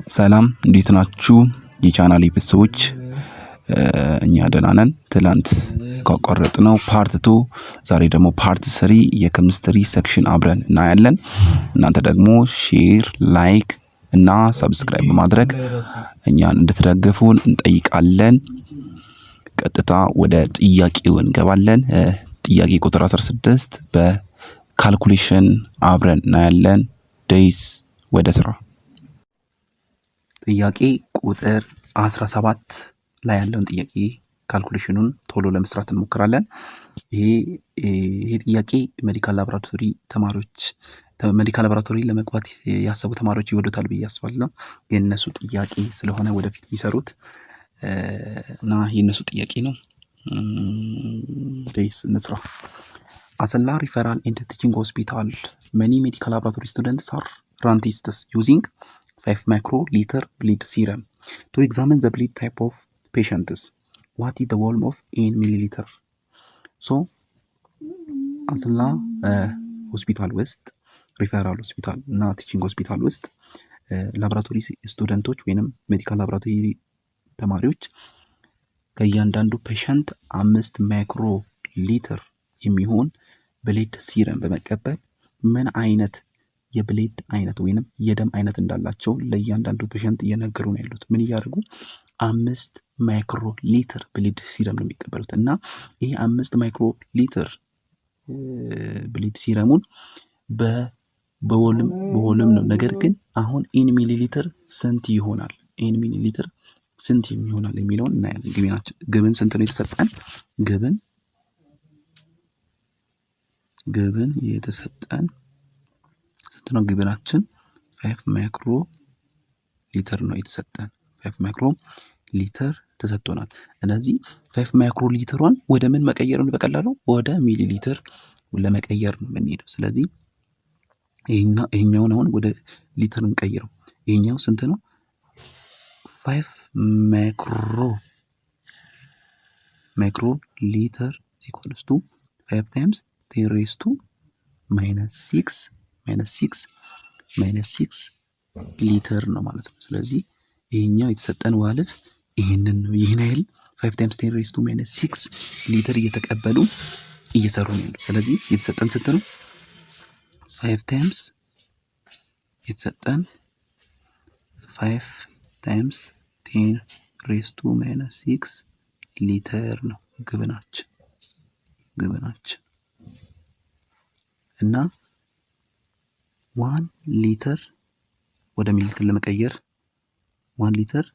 ሰላም እንዴት ናችሁ የቻናሌ ቤተሰቦች? እኛ ደህና ነን። ትላንት ካቋረጥነው ፓርት 2 ዛሬ ደግሞ ፓርት 3 የኬሚስትሪ ሴክሽን አብረን እናያለን። እናንተ ደግሞ ሼር፣ ላይክ እና ሰብስክራይብ በማድረግ እኛን እንድትደግፉን እንጠይቃለን። ቀጥታ ወደ ጥያቄው እንገባለን። ጥያቄ ቁጥር 16 በካልኩሌሽን አብረን እናያለን። ዴይስ ወደ ስራ። ጥያቄ ቁጥር 17 ላይ ያለውን ጥያቄ ካልኩሌሽኑን ቶሎ ለመስራት እንሞክራለን። ይሄ ጥያቄ ሜዲካል ላቦራቶሪ ተማሪዎች ሜዲካል ላቦራቶሪ ለመግባት ያሰቡ ተማሪዎች ይወዱታል ብዬ አስባለሁ። የነሱ ጥያቄ ስለሆነ ወደፊት የሚሰሩት እና የነሱ ጥያቄ ነው። ዴይስ እንስራ። አሰላ ሪፈራል ኤንድ ቲቺንግ ሆስፒታል many medical laboratory students are run tests using 5 microliter bleed serum to examine the bleed type of patients. What is the volume of in milliliter? So አሰላ ሆስፒታል ውስጥ ሪፈራል ሆስፒታል እና ቲቺንግ ሆስፒታል ውስጥ ላቦራቶሪ ስቱደንቶች ወይንም ሜዲካል ላቦራቶሪ ተማሪዎች ከእያንዳንዱ ፔሸንት 5 ማይክሮ ሊትር የሚሆን ብሌድ ሲረም በመቀበል ምን አይነት የብሌድ አይነት ወይንም የደም አይነት እንዳላቸው ለእያንዳንዱ ፔሸንት እየነገሩ ነው ያሉት። ምን እያደረጉ 5 ማይክሮ ሊትር ብሌድ ሲረም ነው የሚቀበሉት እና ይሄ 5 ማይክሮ ሊትር ብሌድ ሲረሙን በቮልዩም ነው። ነገር ግን አሁን ኢን ሚሊ ሊትር ስንት ይሆናል? ኢን ሚሊ ሊትር ስንት ይሆናል የሚለውን እናያለን። ግብን ስንት ነው የተሰጠን? ግብን የተሰጠን ስንት ነው? ግብናችን 5 ማይክሮ ሊትር ነው የተሰጠን። 5 ማይክሮ ሊትር ተሰጥቶናል። ስለዚህ 5 ማይክሮ ሊትሯን ወደ ምን መቀየር ነው? በቀላሉ ወደ ሚሊ ሊትር ለመቀየር ነው የምንሄደው። ስለዚህ ይሄኛውን አሁን ወደ ሊትር እንቀይረው። ይሄኛው ስንት ነው? 5 ማይክሮ ሊትር ኢኳልስ ቱ 5 ታይምስ 10 ሬይዝ ቱ -6 ሊትር ነው ማለት ነው። ስለዚህ ይሄኛው የተሰጠን ዋልፍ ይሄንን ነው። ይሄን ያህል 5 ታይምስ 10 ሬይዝ ቱ -6 ሊትር እየተቀበሉ እየሰሩ ነው። ስለዚህ የተሰጠን ስንት ነው? 5 ታይምስ የተሰጠን 5 ታይምስ 10 ሬይዝ ቱ -6 ሊትር ነው ግብናችን እና 1 ሊትር ወደ ሚሊ ሊትር ለመቀየር 1 ሊትር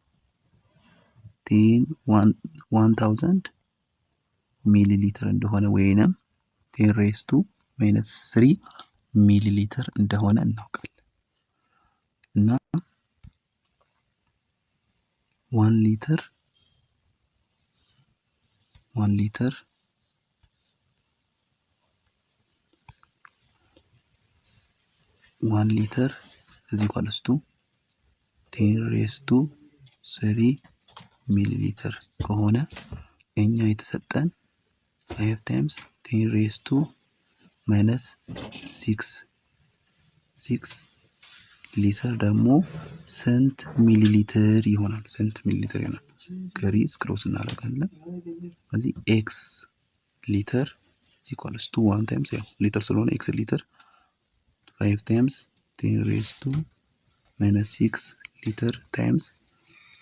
1000 ሚሊ ሊትር እንደሆነ ወይንም 10 ሬይዝ ቱ -3 ሚሊ ሊትር እንደሆነ እናውቃለን። እና 1 ሊትር 10 ሬይዝ ቱ 3 ሚሊ ሊትር ከሆነ እኛ የተሰጠን 5 ታይምስ 10 ሬይዝ ቱ -6 ሊትር ደግሞ ስንት ሚሊ ሊትር ይሆናል? ከሪስ ክሮስ እናደርጋለን። ስለዚህ ኤክስ ሊትር ኢኳልስ ቱ 1 ታይምስ ያው ሊትር ስለሆነ ኤክስ ሊትር 5 ታይምስ 10 ሬይዝ ቱ -6 ሊትር ታይምስ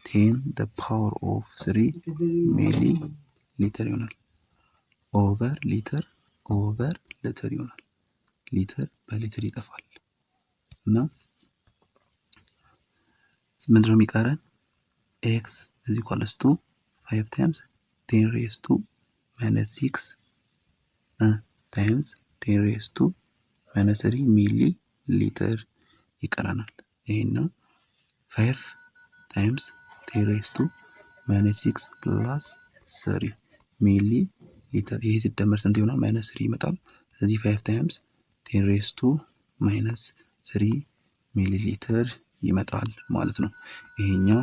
10 the power of 3 ሚሊ ሊትር ይሆናል። ኦቨር ሊትር ይሆናል። ሊትር በሊትር ይጠፋል እና ምንድነው የሚቀረን? ኤክስ ኢኳልስ ቱ 5 ታይምስ 10 ሬይዝ ቱ -6 ታይምስ 10 ሬይዝ ቱ -3 ሚሊ ሊትር ይቀረናል። ይሄን 5 ታይምስ 10 ሬይዝ ቱ -6 ፕላስ 3 ሚሊ ሊትር ይሄ ሲደመር ስንት ይሆናል? -3 ይመጣል። ስለዚህ 5 ታይምስ 10 ሬይዝ ቱ -3 ሚሊ ሊትር ይመጣል ማለት ነው። ይሄኛው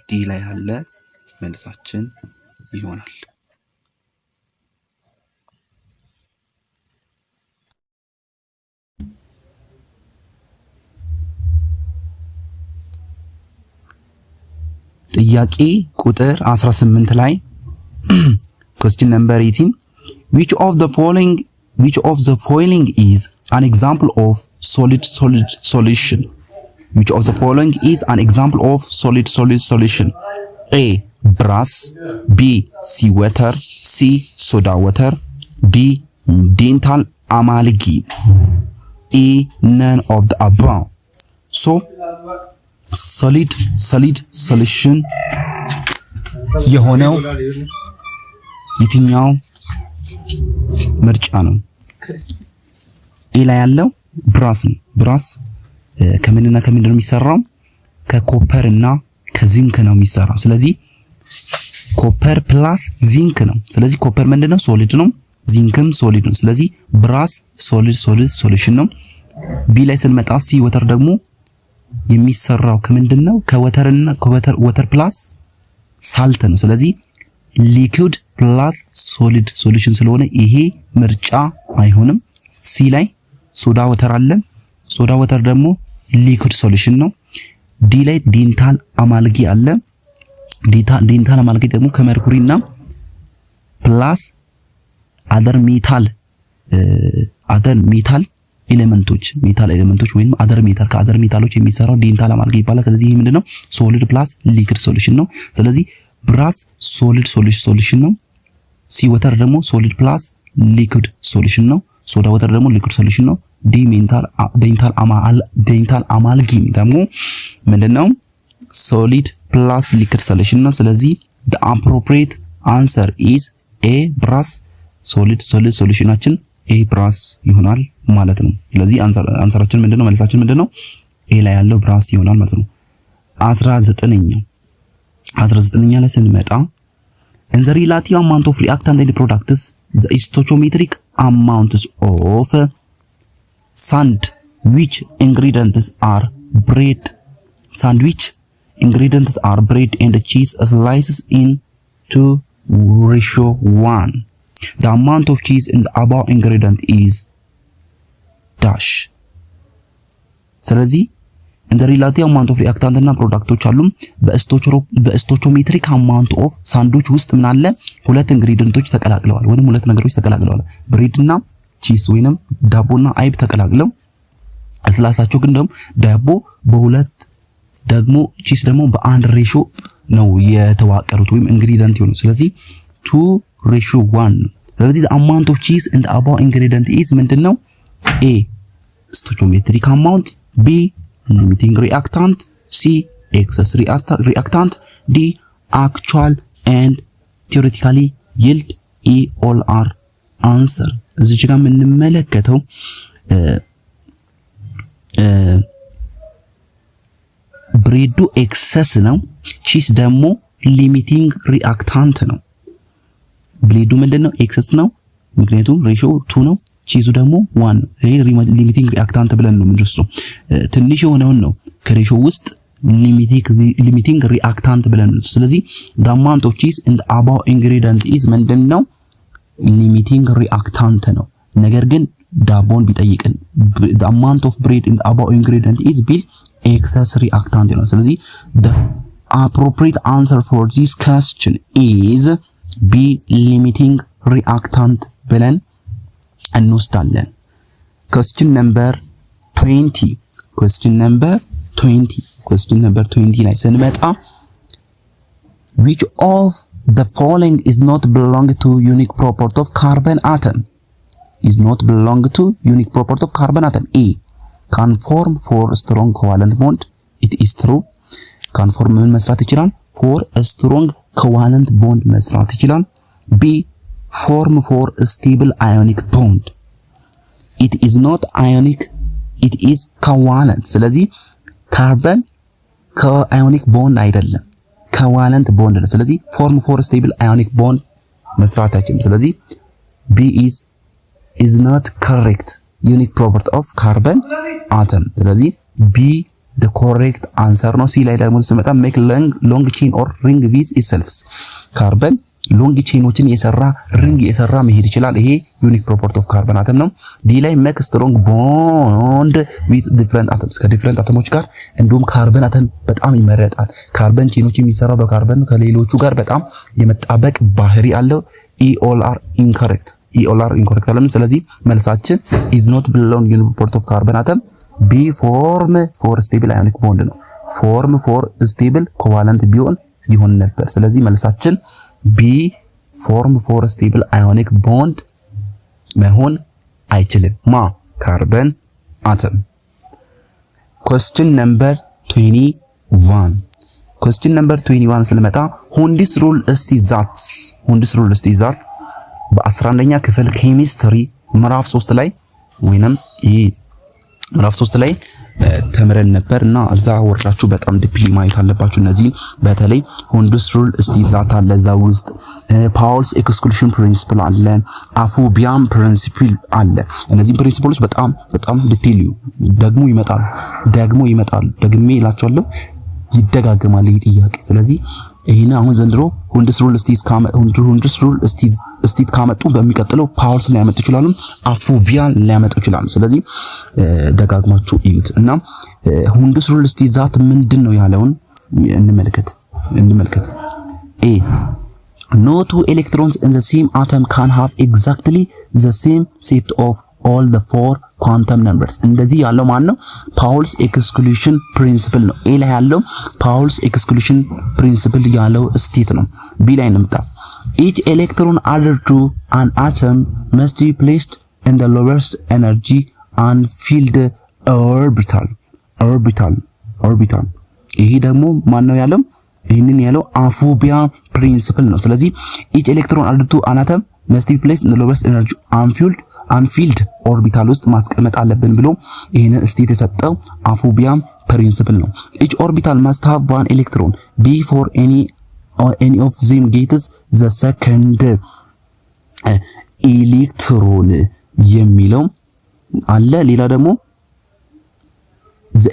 ዲ ላይ ያለ መልሳችን ይሆናል። ጥያቄ ቁጥር 18 ላይ question number 18 which of the following is an example of solid solution? Which of the following is an example of solid solution? A. brass, B. seawater, C. soda water, D. dental amalgam, E. none of the above. So solid solution የሆነው የትኛው ምርጫ ነው? ኤ ላይ ያለው ብራስ ነው። ብራስ ከምንና ከምን ነው የሚሰራው? ከኮፐር እና ከዚንክ ነው የሚሰራው። ስለዚህ ኮፐር ፕላስ ዚንክ ነው። ስለዚህ ኮፐር ምንድነው? ሶሊድ ነው። ዚንክም ሶሊድ ነው። ስለዚህ ብራስ ሶሊድ ሶሉሽን ነው። ቢ ላይ ስንመጣ ሲ ወተር ደግሞ የሚሰራው ከምንድነው? ከወተርና ወተር ፕላስ ሳልት ነው። ስለዚህ ሊኩዊድ ፕላስ ሶሊድ ሶሉሽን ስለሆነ ይሄ ምርጫ አይሆንም። ሲ ላይ ሶዳ ወተር አለ። ሶዳ ወተር ደግሞ ሊኩዊድ ሶሉሽን ነው። ዲ ላይ ዴንታል አማልጊ አለ። ዴንታል አማልጊ ደግሞ ከመርኩሪና ፕላስ አደር ሜታል ኤሌመንቶች ወይም አደር ሜታሎች የሚሰራው ዴንታል አማልጊ ይባላል። ስለዚህ ይሄ ምንድነው? ሶሊድ ፕላስ ሊኩዊድ ሶሉሽን ነው። ስለዚህ ብራስ ሶሊድ ሶሉሽን ነው። ሲ ወተር ደግሞ ሶሊድ ፕላስ ሊኩዊድ ሶሉሽን ነው። ሶዳ ወተር ደግሞ ሊኩዊድ ሶሉሽን ነው። ዲ ዴንታል አማልጊም ደግሞ ምንድነው? ሶሊድ ፕላስ ሊኩዊድ ሶሉሽን ነው። ስለዚህ the appropriate answer is A brass ሶሊድ ሶሉሽናችን A brass ይሆናል ማለት ነው። ስለዚህ አንሰራችን ምንድነው? መልሳችን ምንድነው? A ላይ ያለው ብራስ ይሆናል ማለት ነው። 19ኛ ላይ ስንመጣ in the relative amount of reactant and products the stoichiometric amounts of sandwich ingredients are bread and cheese slices into ratio 1. The amount of cheese in the above ingredient is dash. ስለዚህ እንደ ሪላቲቭ አማውንት ኦፍ ሪአክታንት እና ፕሮዳክቶች አሉ። በስቶቾሜትሪክ አማውንት ኦፍ ሳንዶች ውስጥ ምን አለ? ሁለት ኢንግሪዲየንቶች ተቀላቅለዋል ወይንም ሁለት ነገሮች ተቀላቅለዋል። ብሬድ እና ቺስ ወይንም ዳቦና አይብ ተቀላቅለው ስላሳቸው ግን ደግሞ ዳቦ በሁለት ደግሞ ቺስ ደግሞ በአንድ ሬሾ ነው የተዋቀሩት ወይም ኢንግሪዲየንት ይሆኑ። ስለዚህ 2:1 ነው። ስለዚህ the amount of cheese in the above ingredient is ምንድነው? A stoichiometric amount, B limiting reactant, C excess reactant, D actual and theoretically yield, E all are answer. እዚህ ጋር የምንመለከተው ብሬዱ ኤክሰስ ነው። ቺስ ደግሞ ሊሚቲንግ ሪአክታንት ነው። ብሬዱ ምንድነው? ኤክሰስ ነው፣ ምክንያቱም ሬሾ 2 ነው። ቺዙ ደግሞ 1 ነው። ይሄ ሊሚቲንግ ሪአክታንት ብለን ነው የምንወስደው። ትንሽ የሆነውን ነው ከሬሾ ውስጥ ሊሚቲንግ ሪአክታንት ብለን ነው። ስለዚህ the amount of cheese in the above ingredient is ምንድነው? ሊሚቲንግ ሪአክታንት ነው። ነገር ግን ዳቦን ቢጠይቅን the amount of bread in the above ingredient is ቢል excess reactant ነው። ስለዚህ the appropriate answer for this question is B limiting reactant ብለን እንወስዳለን። question number 20 ላይ ስንመጣ which of the following is not belong to unique property of carbon atom? Is not belong to unique property of carbon atom. A can form for strong covalent bond. It is true. can form ምን መስራት ይችላል? for a strong covalent bond መስራት ይችላል። B form for a stable ionic bond. It is not ionic, it is covalent. ስለዚህ ካርበን ከአዮኒክ ቦንድ አይደለም ኮቫለንት ቦንድ ነው። ስለዚህ form for a stable ionic bond መስራት አይችልም። ስለዚህ B is not correct unique property of carbon atom. ስለዚህ B the correct answer ነው። C ላይ ደግሞ ስመጣ make long chain or ring with itself. ካርበን ሎንግ ቼኖችን የሰራ ሪንግ የሰራ መሄድ ይችላል። ይሄ ዩኒክ ፕሮፐርቲ ኦፍ ካርበን አተም ነው። ዲ ላይ ሜክ ስትሮንግ ቦንድ ዊዝ ዲፍረንት አተምስ ከዲፍረንት አተሞች ጋር እንዲሁም ካርበን አተም በጣም ይመረጣል። ካርበን ቼኖች የሚሰራው በካርበን ከሌሎቹ ጋር በጣም የመጣበቅ ባህሪ አለው። ኢኦልአር ኢንኮሬክት አለም። ስለዚህ መልሳችን ኢዝ ኖት ቢሎንግ ዩኒክ ፕሮፐርቲ ኦፍ ካርበን አተም ቢ ፎርም ፎር ስቴብል አዮኒክ ቦንድ ነው። ፎርም ፎር ስቴብል ኮቫለንት ቢሆን ይሆን ነበር። ስለዚህ መልሳችን ቢ ፎርም ፎር ስቴብል አዮኒክ ቦንድ መሆን አይችልም። ካርበን አተም። question number 21 ስለመጣ ሁንዲስ ሩል እስቲ ዛት በ11ኛ ክፍል ኬሚስትሪ ምዕራፍ 3 ላይ ወይንም ምዕራፍ 3 ላይ ተምረን ነበር እና እዛ ወርዳችሁ በጣም ዲፕሊ ማየት አለባችሁ። እነዚህን በተለይ ሁንዲስ ሩል እስቲ ዛት አለ እዛ ውስጥ ፓውልስ ኤክስክሉዥን ፕሪንሲፕል አለ፣ አፎቢያም ፕሪንሲፕል አለ። እነዚህ ፕሪንሲፕሎች በጣም ዲቴይል ደግሞ ይመጣሉ ደግሜ እላችኋለሁ ይደጋገማል ይህ ጥያቄ። ስለዚህ ይሄን አሁን ዘንድሮ ሁንዲስ ሩል እስቲት ካመጡ በሚቀጥለው ፓውልስ ላይ ያመጡ ይችላሉ፣ አፎቢያን ላይ ያመጡ ይችላሉ። ስለዚህ ደጋግማችሁ እዩት እና ሁንዲስ ሩል እስቲት ዛት ምንድነው ያለውን እንመልከት። ኤ no two electrons in the same atom can have exactly the same set of all the four quantum numbers። እንደዚህ ያለው ማን ነው? ፓውልስ ኤክስክሉዥን ፕሪንሲፕል ነው። ኤ ላይ ያለው ፓውልስ ኤክስክሉዥን ፕሪንሲፕል ያለው ስቴት ነው። ቢ ላይ እንምጣ። each electron added to an atom must be placed in the lowest energy unfilled orbital። ይሄ ደግሞ ማን ነው ያለው? ይሄንን ያለው አፎቢያ ፕሪንሲፕል ነው። ስለዚህ each electron added to an atom must be placed in the lowest energy unfilled orbital ውስጥ ማስቀመጥ አለብን ብሎ ይሄንን ስቴት የሰጠው አፎቢያ ፕሪንሲፕል ነው። each orbital must have one electron before any of them gets the second electron የሚለው አለ። ሌላ ደግሞ the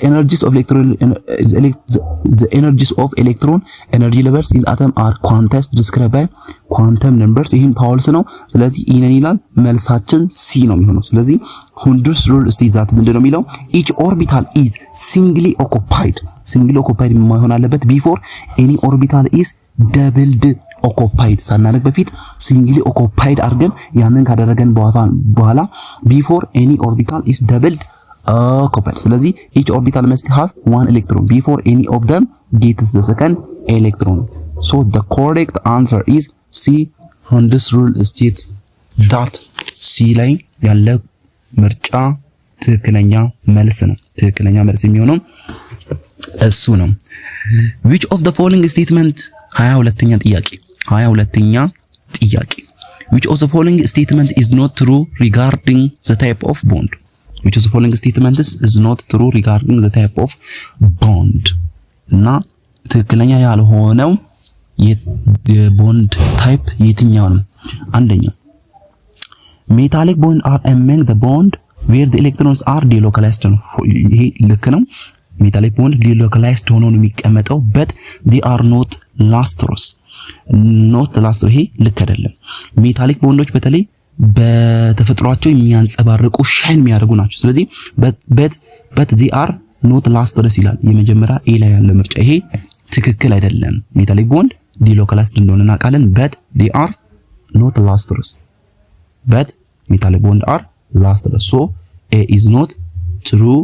energies of electron energy levels in atom are quantities described by quantum numbers። ይሄን ፓውልስ ነው። ስለዚህ ይሄንን ይላል። መልሳችን ሲ ነው የሚሆነው። ስለዚህ ሁንዲስ ሩል እስቲት ዛት ምንድነው የሚለው? each orbital is singly occupied መሆን አለበት before any orbital is doubled occupied ሳናነቅ በፊት singly occupied አድርገን ያንን ካደረገን በኋላ before any orbital is doubled occupied። ስለዚህ each orbital must have one electron before any of them gets the second electron. So the correct answer is C. ሁንዲስ ሩል states that C ላይ ያለ ምርጫ ትክክለኛ መልስ ነው። ትክክለኛ መልስ የሚሆነው እሱ ነው። which of the following statement 22ኛ ጥያቄ which of the following statement is not true regarding the type of bond? which of the following statements is not true regarding the type of bond? እና ትክክለኛ ያልሆነው የቦንድ ታይፕ የትኛው ነው? አንደኛ metallic bond are among the bond where the electrons are delocalized ነው። ይሄ ልክ ነው። ሜታሊክ ቦንድ delocalized ሆኖ ነው የሚቀመጠው but they are not lustrous ይሄ ልክ አይደለም። ሜታሊክ ቦንዶች በተለይ በተፈጥሯቸው የሚያንጸባርቁ ሻይን የሚያደርጉ ናቸው። ስለዚህ but they are not lustrous ይላል። የመጀመሪያ ኤ ላይ ያለው ምርጫ ይሄ ትክክል አይደለም። ሜታሊክ ቦንድ delocalized እንደሆነ እናውቃለን but they are not lustrous but metallic bond are lustrous. So A is not true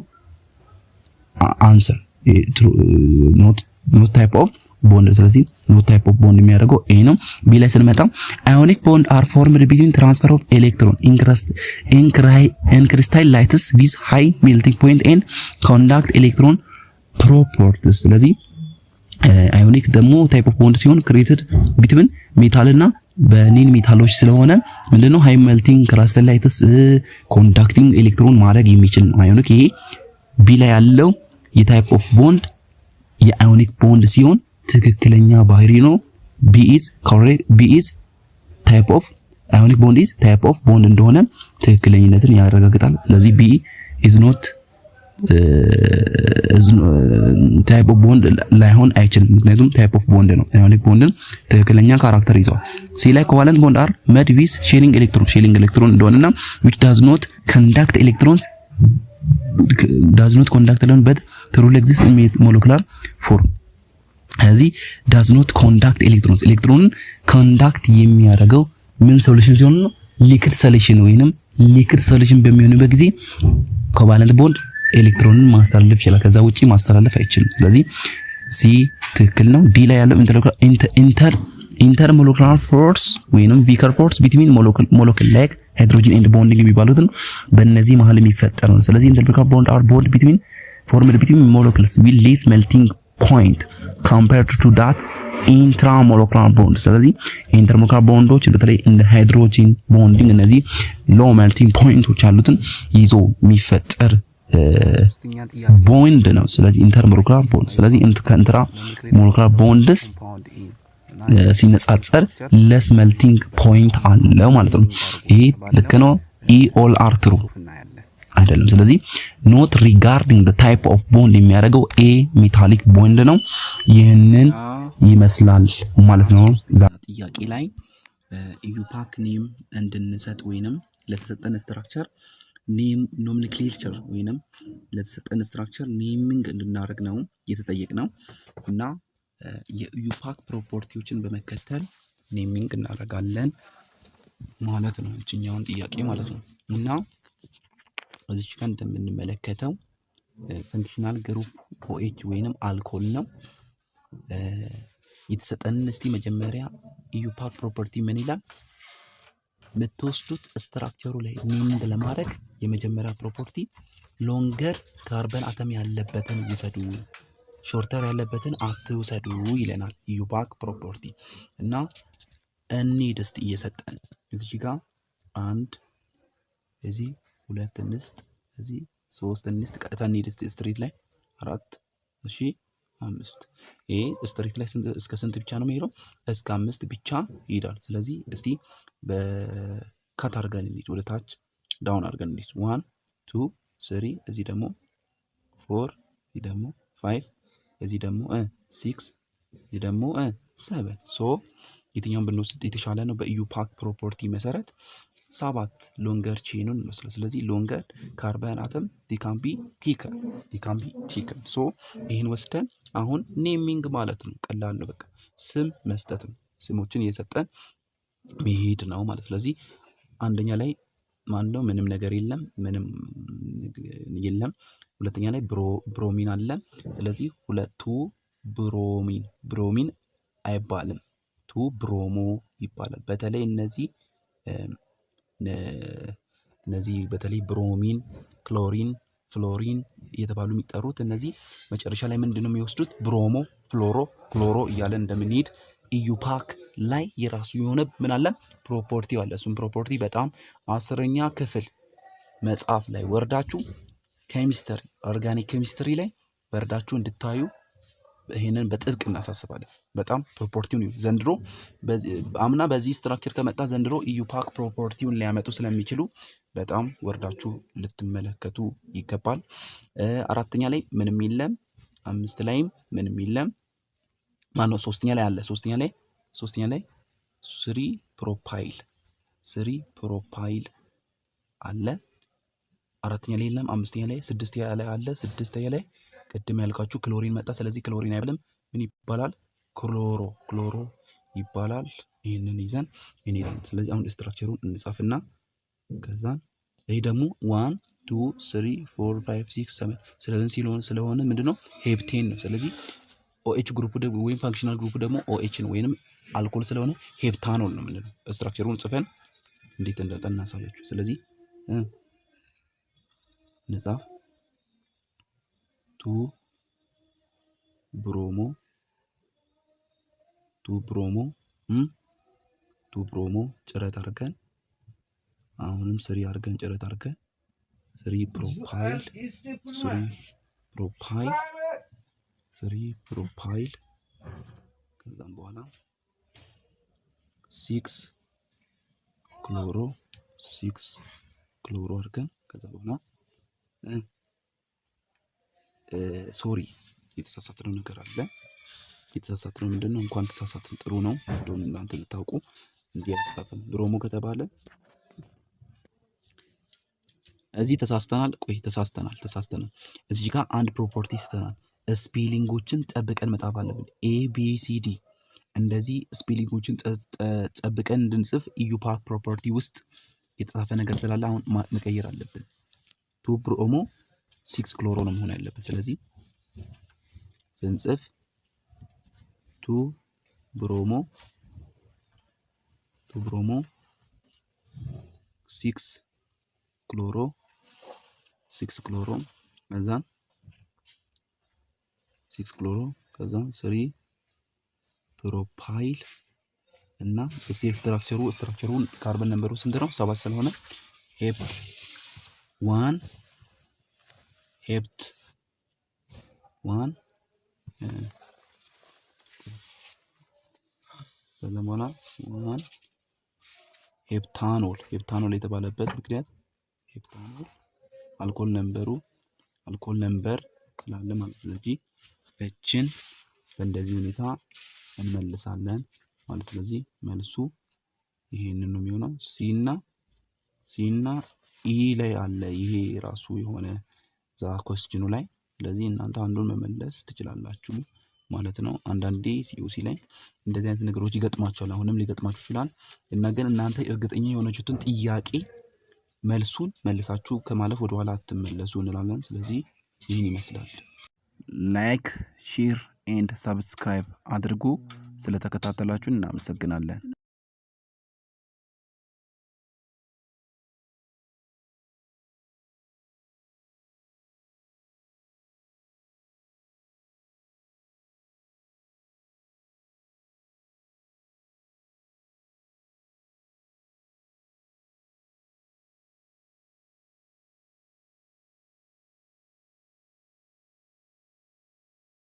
answer. not type of bond። ስለዚህ not type of bond የሚያደርገው A ነው። B ላይ ስንመጣ ionic bond are formed between transfer of electron in crystallites with high melting point and conduct electron properties። ስለዚህ ionic ደግሞ type of bond ሲሆን created between metal እና በኔን ሜታሎች ስለሆነ ምንድነው ሃይ ሜልቲንግ ክሪስታላይትስ ኮንዳክቲንግ ኤሌክትሮን ማድረግ የሚችል ነው አዮኒክ። ይሄ ቢ ላይ ያለው የታይፕ ኦፍ ቦንድ የአዮኒክ ቦንድ ሲሆን ትክክለኛ ባህሪ ነው። ቢ ኢዝ ኮሬክት። ቢ ኢዝ ታይፕ ኦፍ አዮኒክ ቦንድ ኢዝ ታይፕ ኦፍ ቦንድ እንደሆነ ትክክለኝነትን ያረጋግጣል። ስለዚህ ቢ ኢዝ ኖት ታይፕ ኦፍ ቦንድ ላይሆን አይችልም። ምክንያቱም ታይፕ ኦፍ ቦንድ ነው። አዮኒክ ቦንድን ትክክለኛ ካራክተር ይዘዋል። ሲ ላይ ኮቫለንት ቦንድ አር መድ ዊዝ ሼሪንግ ኤሌክትሮን እንደሆነና which does not conduct electrons but truly exists in molecular form። ስለዚህ does not conduct electrons ኤሌክትሮንን ኮንዳክት የሚያደርገው ምን ሶሉሽን ሲሆን ነው? ሊክድ ሶሉሽን ወይንም ሊክድ ሶሉሽን በሚሆንበት ጊዜ ኮቫለንት ቦንድ ኤሌክትሮንን ማስተላለፍ ይችላል። ከዛ ውጪ ማስተላለፍ አይችልም። ስለዚህ ሲ ትክክል ነው። ዲ ላይ ያለው ኢንተርሞለኩላር ፎርስ ወይንም ቪከር ፎርስ ቢትዊን ሞለኪል ላይክ ሃይድሮጅን ኤንድ ቦንዲንግ የሚባሉትን በእነዚህ መሀል የሚፈጠር ነው። ስለዚህ ኢንተርሞለኩላር ቦንድ አር ቦንድ ቢትዊን ፎርምድ ቢትዊን ሞለኪልስ ዊዝ ሌስ ሜልቲንግ ፖይንት ኮምፔርድ ቱ ዳት ኢንትራሞለኩላር ቦንድ። ስለዚህ ኢንተርሞለኩላር ቦንዶች በተለይ እንደ ሃይድሮጂን ቦንዲንግ እነዚህ ሎ ሜልቲንግ ፖይንቶች ያሉትን ይዞ የሚፈጠር ቦንድ ነው። ስለዚህ ኢንተርሞለኩላር ቦንድ። ስለዚህ ከኢንትራ ሞለኩላር ቦንድስ ሲነጻጸር ለስ ሜልቲንግ ፖይንት አለው ማለት ነው። ይሄ ልክ ነው። ኢ ኦል አር ትሩ አይደለም። ስለዚህ ኖት ሪጋርዲንግ ዘ ታይፕ ኦፍ ቦንድ የሚያደርገው ኤ ሜታሊክ ቦንድ ነው። ይህንን ይመስላል ማለት ነው። ጥያቄ ላይ ኢዩፓክ ኔም እንድንሰጥ ወይንም ለተሰጠን ስትራክቸር ኔም ኖሜንክሌቸር ወይንም ለተሰጠን ስትራክቸር ኔሚንግ እንድናደርግ ነው የተጠየቅነው እና የኢዩፓክ ፕሮፐርቲዎችን በመከተል ኔሚንግ እናደርጋለን ማለት ነው። እችኛውን ጥያቄ ማለት ነው እና እዚህ ጋር እንደምንመለከተው ፈንክሽናል ግሩፕ OH ወይንም አልኮል ነው የተሰጠንን። እስቲ መጀመሪያ ኢዩፓክ ፕሮፐርቲ ምን ይላል? የምትወስዱት ስትራክቸሩ ላይ ኔሚንግ ለማድረግ የመጀመሪያ ፕሮፐርቲ ሎንገር ካርበን አተም ያለበትን ውሰዱ፣ ሾርተር ያለበትን አትውሰዱ ይለናል ኢዩፓክ ፕሮፐርቲ እና እንሂድ እስቲ እየሰጠን እዚህ ጋር አንድ እዚህ ሁለት እንስት እዚህ ሶስት እንስት ቀጥታ እንሂድ እስቲ ስትሪት ላይ አራት እሺ አምስት። ይሄ ስትሪት ላይ እስከ ስንት ብቻ ነው የሚሄደው? እስከ 5 ብቻ ይሄዳል። ስለዚህ እስቲ በካት አድርገን እንሂድ፣ ወደ ታች ዳውን አድርገን እንሂድ። 1 2 3 እዚህ ደግሞ 4 እዚህ ደግሞ 5 እዚህ ደግሞ 6 እዚህ ደግሞ 7 ሶ የትኛውን ብንወስድ የተሻለ ነው? በኢዩፓክ ፕሮፐርቲ መሰረት 7 ሎንገር ቼኑን እንወስዳለን። ስለዚህ ሎንገር ካርበን አተም ዲካምቢ ቲከር ሶ ይህን ወስደን አሁን ኔሚንግ ማለት ነው። ቀላል ነው። በቃ ስም መስጠት ነው። ስሞችን እየሰጠን መሄድ ነው ማለት። ስለዚህ አንደኛ ላይ ማን ነው? ምንም ነገር የለም፣ ምንም የለም። ሁለተኛ ላይ ብሮሚን አለ። ስለዚህ ሁለቱ ብሮሚን አይባልም፣ ቱ ብሮሞ ይባላል። በተለይ እነዚህ በተለይ ብሮሚን፣ ክሎሪን፣ ፍሎሪን እየተባሉ የሚጠሩት እነዚህ መጨረሻ ላይ ምንድነው የሚወስዱት? ብሮሞ፣ ፍሎሮ፣ ክሎሮ እያለን እንደምንሄድ ኢዩፓክ ላይ የራሱ የሆነ ምን አለ? ፕሮፐርቲ አለ። እሱም ፕሮፐርቲ በጣም 10ኛ ክፍል መጽሐፍ ላይ ወርዳችሁ ኬሚስትሪ ኦርጋኒክ ኬሚስትሪ ላይ ወርዳችሁ እንድታዩ ይሄንን በጥብቅ እናሳስባለን። በጣም ፕሮፐርቲውን ዘንድሮ አምና በዚህ ስትራክቸር ከመጣ ዘንድሮ ኢዩፓክ ፕሮፐርቲውን ሊያመጡ ስለሚችሉ በጣም ወርዳችሁ ልትመለከቱ ይገባል። አራተኛ ላይ ምንም የለም፣ አምስት ላይም ምንም የለም። ማነው ሶስተኛ ላይ አለ። ሶስተኛ ላይ ስሪ ፕሮፓይል አለ። አራተኛ ላይ የለም። አምስተኛ ላይ ስድስተኛ ላይ አለ። ስድስተኛ ላይ ቅድም ያልኳችሁ ክሎሪን መጣ። ስለዚህ ክሎሪን አይብልም። ምን ይባላል? ክሎሮ ይባላል። ይህንን ይዘን እንሄዳለን። ስለዚህ አሁን ስትራክቸሩን እንጻፍና ከዛን ይሄ ደግሞ 1 2 3 4 5 6 7 ስለሆነ ምንድነው? ሄፕቴን ነው። ስለዚህ OH ግሩፕ ደግሞ ወይም ፋንክሽናል ግሩፕ ደግሞ OH ነው ወይንም አልኮል ስለሆነ ሄፕታኖል ነው የምንለው። ስትራክቸሩን ጽፈን እንዴት እንደጠና ሳያችሁ። ስለዚህ ነጻፍ ቱ ብሮሞ ጭረት አድርገን አሁንም ስሪ አድርገን ጭረት አድርገን ስሪ ፕሮፓይል ከዛም በኋላ 6 ክሎሮ አድርገን ከዛ በኋላ ሶሪ የተሳሳትነው ነገር አለ። የተሳሳትነው ምንድነው? እንኳን ተሳሳትን ጥሩ ነው እንደሆነ እናንተ ልታውቁ እንዲህ አይጻፍም። ብሮሞ ከተባለ እዚህ ተሳስተናል። ቆይ ተሳስተናል። እዚህ ጋር አንድ ፕሮፐርቲ ስተናል። ስፔሊንጎችን ጠብቀን መጻፍ አለብን። ኤ ቢ ሲ ዲ እንደዚህ ስፔሊንጎችን ጠብቀን እንድንጽፍ ኢዩፓክ ፕሮፐርቲ ውስጥ የተጻፈ ነገር ስላለ አሁን መቀየር አለብን። 2 ብሮሞ 6 ክሎሮ ነው መሆን ያለበት። ስለዚህ ስንጽፍ 2 ብሮሞ 6 ክሎሮ ከዛን 6 ክሎሮ ከዛን 3 ፕሮፓይል እና እዚህ ስትራክቸሩን ካርበን ነምበሩ ስንት ነው? 7 ስለሆነ ሄፕት 1 ስለሞላ 1 ሄፕታኖል የተባለበት ምክንያት ሄፕታኖል አልኮል ነምበር ስላለ ማለት ነው። ስለዚህ እችን በእንደዚህ ሁኔታ እንመልሳለን ማለት። ስለዚህ መልሱ ይሄንን ነው የሚሆነው። ሲና ኢ ላይ አለ ይሄ ራሱ የሆነ ዛ ኮስችኑ ላይ። ስለዚህ እናንተ አንዱን መመለስ ትችላላችሁ ማለት ነው። አንዳንዴ ሲኦሲ ላይ እንደዚህ አይነት ነገሮች ይገጥማቸዋል። አሁንም ሊገጥማችሁ ይችላል እና ግን እናንተ እርግጠኛ የሆነችሁትን ጥያቄ መልሱን መልሳችሁ ከማለፍ ወደኋላ አትመለሱ እንላለን። ስለዚህ ይህን ይመስላል። ላይክ ሼር ኤንድ ሰብስክራይብ አድርጉ። ስለተከታተላችሁን እናመሰግናለን።